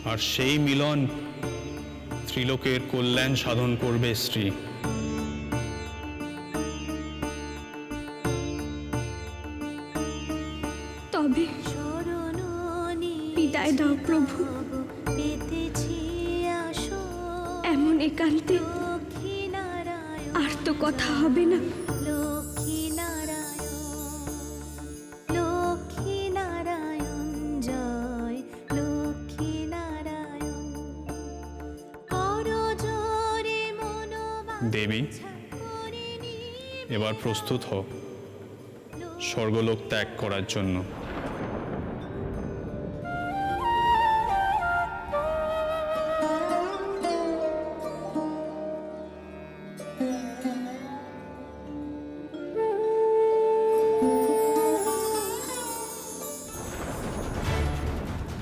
আর সেই মিলন ত্রিলোকের কল্যাণ সাধন করবে শ্রী। তবে বিদায় দাও প্রভু, এমন একান্তে আর তো কথা হবে না। দেবী, এবার প্রস্তুত হও স্বর্গলোক ত্যাগ করার জন্য।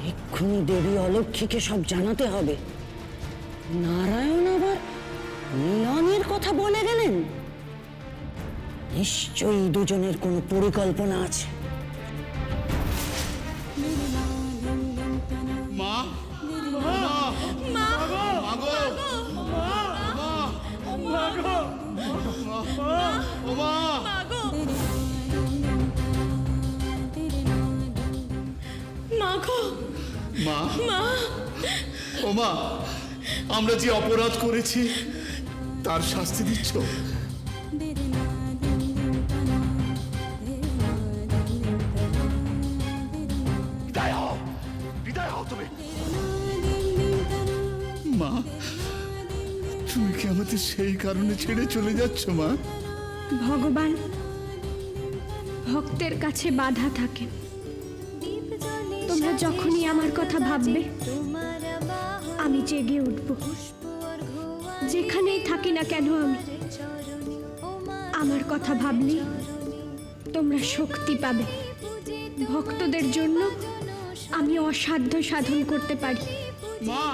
এক্ষুনি দেবী অলক্ষ্মীকে সব জানাতে হবে। নারায়ণ আবার মিলনের কথা বলে গেলেন। নিশ্চয়ই দুজনের কোনো পরিকল্পনা আছে। মা, ও মা, আমরা যে অপরাধ করেছি তার শাস্তি দিচ্ছ? বিদায় হও তুমি। মা, তুমি কি আমাদের সেই কারণে ছেড়ে চলে যাচ্ছ মা? ভগবান ভক্তের কাছে বাধা থাকে। তোমরা যখনই আমার কথা ভাববে আমি জেগে উঠব। যেখানেই থাকি না কেন আমি আমার কথা ভাবলেই তোমরা শক্তি পাবে। ভক্তদের জন্য আমি অসাধ্য সাধন করতে পারি। মা,